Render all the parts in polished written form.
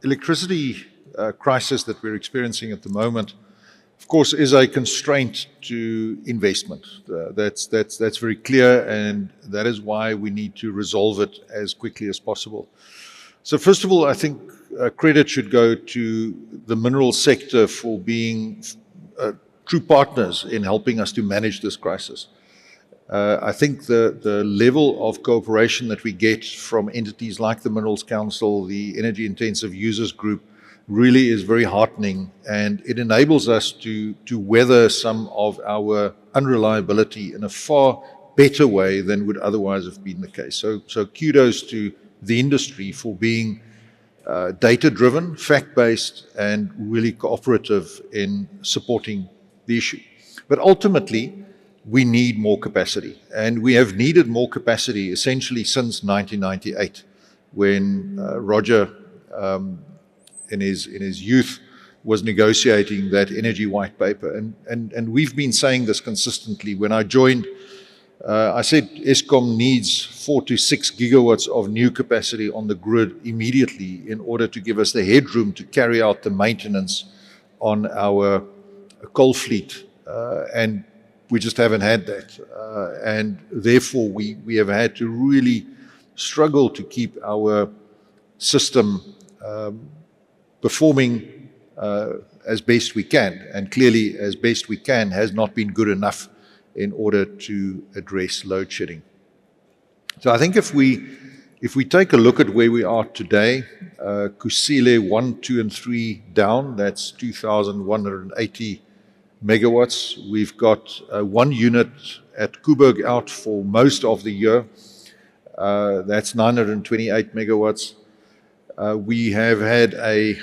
electricity crisis that we're experiencing at the moment, of course, is a constraint to investment. That's very clear, and that is why we need to resolve it as quickly as possible. So first of all, I think credit should go to the mineral sector for being true partners in helping us to manage this crisis. I think the level of cooperation that we get from entities like the Minerals Council, the Energy Intensive Users Group, really is very heartening, and it enables us to weather some of our unreliability in a far better way than would otherwise have been the case. So kudos to the industry for being data-driven, fact-based, and really cooperative in supporting the issue. But ultimately, we need more capacity, and we have needed more capacity essentially since 1998, when Roger, in his youth, was negotiating that energy white paper. And we've been saying this consistently. When I joined, I said Eskom needs 4 to 6 gigawatts of new capacity on the grid immediately in order to give us the headroom to carry out the maintenance on our coal fleet. And we just haven't had that. And therefore, we have had to really struggle to keep our system performing as best we can. And clearly, as best we can has not been good enough in order to address load shedding. So I think if we take a look at where we are today, Kusile 1, 2, and 3 down, that's 2,180 megawatts. We've got one unit at Kuburg out for most of the year. That's 928 megawatts. We have had a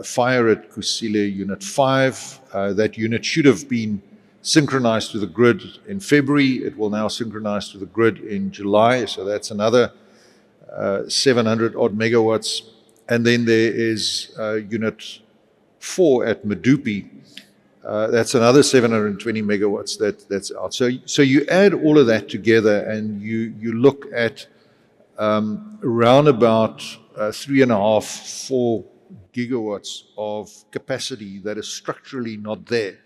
fire at Kusile Unit 5. That unit should have been synchronized to the grid in February. It will now synchronize to the grid in July, so that's another 700 odd megawatts. And then there is Unit 4 at Medupi. That's another 720 megawatts that's out. So you add all of that together and you look at around about 3.5, 4 gigawatts of capacity that is structurally not there.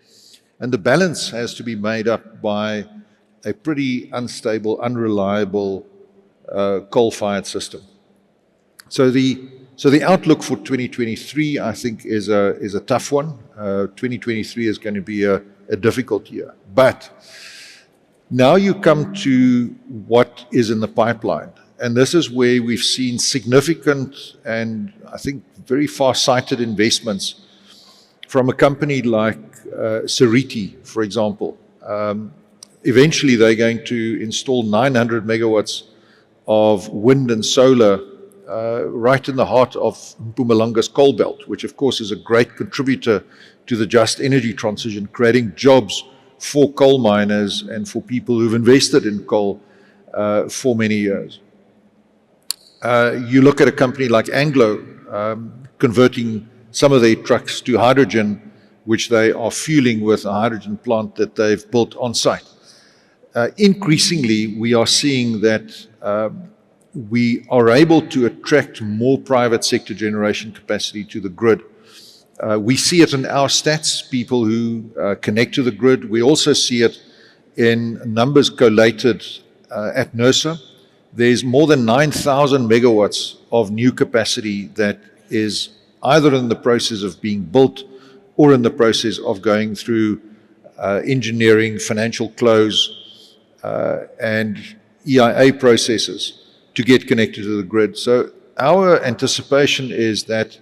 And the balance has to be made up by a pretty unstable, unreliable coal-fired system. So the outlook for 2023, I think, is a tough one. 2023 is going to be a difficult year. But now you come to what is in the pipeline. And this is where we've seen significant and, I think, very far-sighted investments from a company like Ruyter, for example. Eventually, they're going to install 900 megawatts of wind and solar right in the heart of Mpumalanga's coal belt, which, of course, is a great contributor to the just energy transition, creating jobs for coal miners and for people who've invested in coal for many years. You look at a company like Anglo converting some of their trucks to hydrogen, which they are fueling with a hydrogen plant that they've built on site. Increasingly, we are seeing that we are able to attract more private sector generation capacity to the grid. We see it in our stats, people who connect to the grid. We also see it in numbers collated at NERSA. There's more than 9,000 megawatts of new capacity that is either in the process of being built or in the process of going through engineering, financial close, and EIA processes to get connected to the grid. So our anticipation is that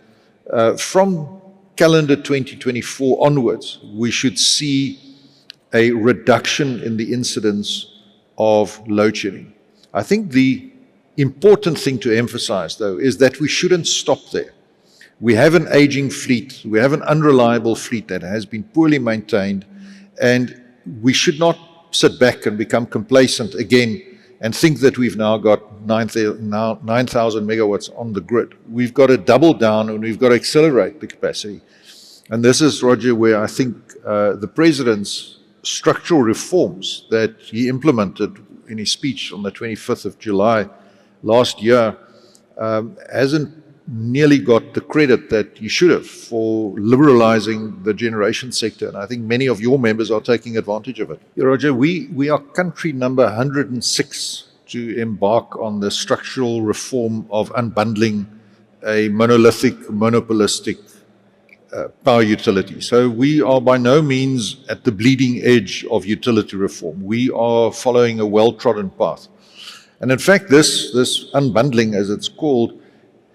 from calendar 2024 onwards, we should see a reduction in the incidence of load shedding. I think the important thing to emphasize, though, is that we shouldn't stop there. We have an aging fleet, we have an unreliable fleet that has been poorly maintained, and we should not sit back and become complacent again and think that we've now got 9,000 megawatts on the grid. We've got to double down and we've got to accelerate the capacity. And this is, Roger, where I think the President's structural reforms that he implemented in his speech on the 25th of July last year hasn't nearly got the credit that he should have for liberalizing the generation sector. And I think many of your members are taking advantage of it. Roger, we are country number 106 to embark on the structural reform of unbundling a monolithic, monopolistic power utility. So we are by no means at the bleeding edge of utility reform. We are following a well-trodden path. And in fact, this unbundling, as it's called,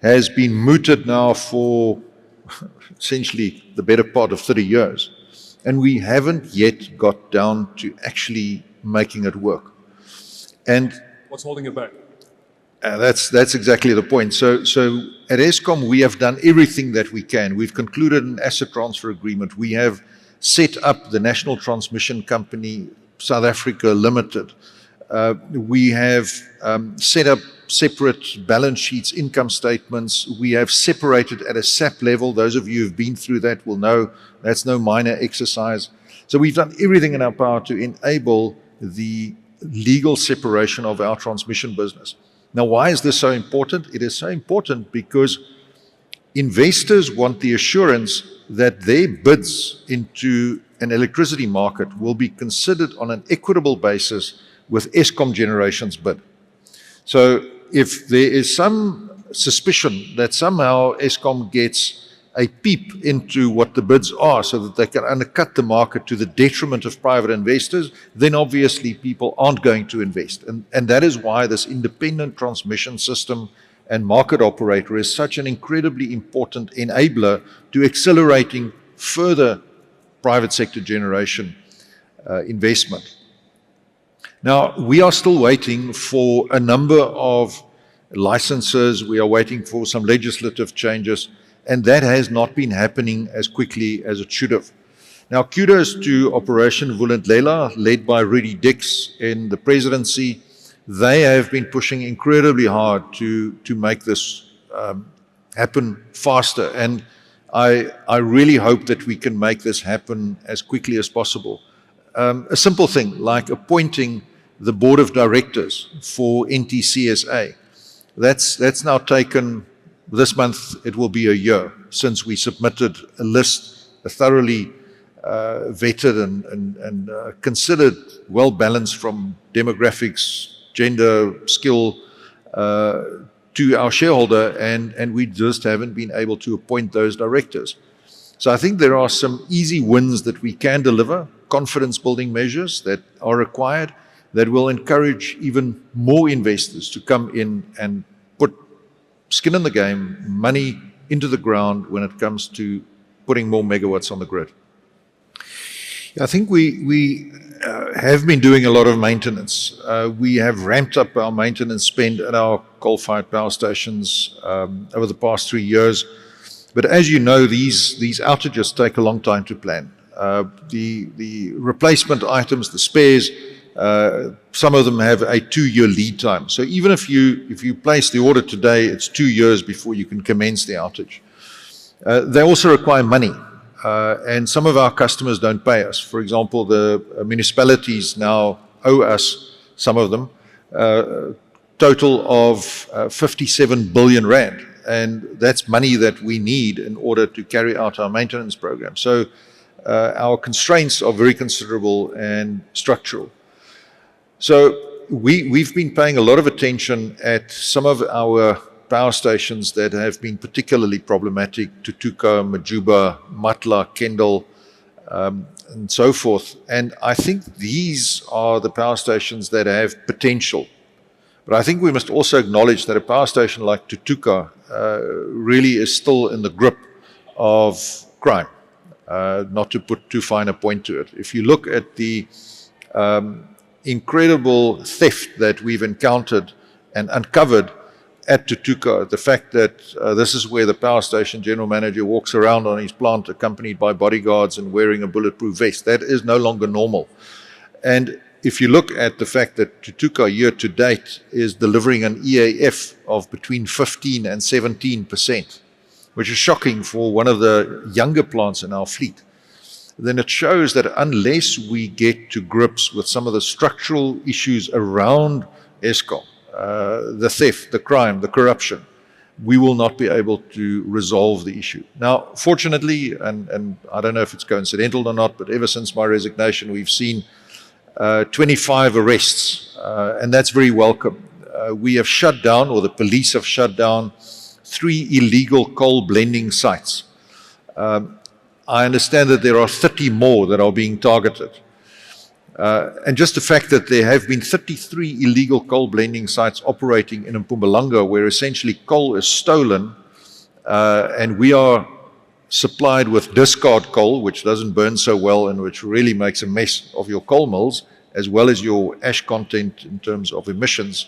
has been mooted now for essentially the better part of 30 years. And we haven't yet got down to actually making it work. And what's holding it back? That's exactly the point. So at Eskom, we have done everything that we can. We've concluded an asset transfer agreement. We have set up the National Transmission Company, South Africa Limited. We have set up separate balance sheets, income statements. We have separated at a SAP level. Those of you who've been through that will know that's no minor exercise. So we've done everything in our power to enable the legal separation of our transmission business. Now, why is this so important? It is so important because investors want the assurance that their bids into an electricity market will be considered on an equitable basis with Eskom Generation's bid. So if there is some suspicion that somehow Eskom gets a peep into what the bids are so that they can undercut the market to the detriment of private investors, then obviously people aren't going to invest. And that is why this independent transmission system and market operator is such an incredibly important enabler to accelerating further private sector generation investment. Now, we are still waiting for a number of licenses. We are waiting for some legislative changes, and that has not been happening as quickly as it should have. Now, kudos to Operation Vulindlela, led by Rudy Dix in the presidency. They have been pushing incredibly hard to make this happen faster, and I really hope that we can make this happen as quickly as possible. A simple thing like appointing the board of directors for NTCSA. That's now taken, this month it will be a year since we submitted a list, a thoroughly vetted and considered well-balanced from demographics, gender, skill to our shareholder, and we just haven't been able to appoint those directors. So I think there are some easy wins that we can deliver, confidence-building measures that are required that will encourage even more investors to come in and put skin in the game, money into the ground when it comes to putting more megawatts on the grid. I think we have been doing a lot of maintenance. We have ramped up our maintenance spend at our coal-fired power stations over the past 3 years. But as you know, these outages take a long time to plan. The replacement items, the spares, some of them have a 2-year lead time. So even if you place the order today, it's 2 years before you can commence the outage. They also require money, and some of our customers don't pay us. For example, the municipalities now owe us, some of them, total of 57 billion rand. And that's money that we need in order to carry out our maintenance program. So our constraints are very considerable and structural. So we've been paying a lot of attention at some of our power stations that have been particularly problematic, Tutuka, Majuba, Matla, Kendal, and so forth. And I think these are the power stations that have potential. But I think we must also acknowledge that a power station like Tutuka really is still in the grip of crime, not to put too fine a point to it. If you look at the incredible theft that we've encountered and uncovered at Tutuka, the fact that this is where the power station general manager walks around on his plant accompanied by bodyguards and wearing a bulletproof vest, that is no longer normal. And if you look at the fact that Tutuka year to date is delivering an EAF of between 15 and 17%, which is shocking for one of the younger plants in our fleet, then it shows that unless we get to grips with some of the structural issues around Eskom, the theft, the crime, the corruption, we will not be able to resolve the issue. Now, fortunately, and I don't know if it's coincidental or not, but ever since my resignation, we've seen 25 arrests, and that's very welcome. We have shut down, or the police have shut down, 3 illegal coal blending sites. I understand that there are 30 more that are being targeted. And just the fact that there have been 33 illegal coal blending sites operating in Mpumalanga, where essentially coal is stolen, and we are supplied with discard coal, which doesn't burn so well and which really makes a mess of your coal mills, as well as your ash content in terms of emissions.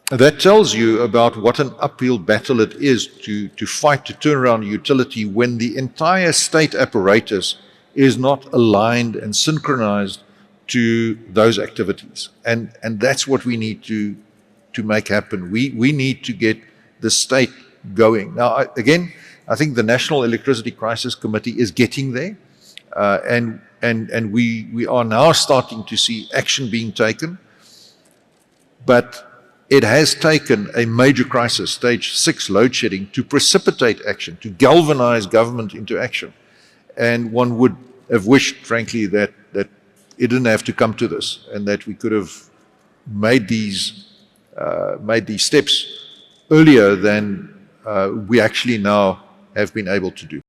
That tells you about what an uphill battle it is to fight to turn around a utility when the entire state apparatus is not aligned and synchronized to those activities. And that's what we need to make happen. We need to get the state going. Now, again, I think the National Electricity Crisis Committee is getting there, and we are now starting to see action being taken. But it has taken a major crisis, stage 6 load shedding, to precipitate action, to galvanize government into action. And one would have wished, frankly, that it didn't have to come to this, and that we could have made these steps earlier than we actually now have been able to do.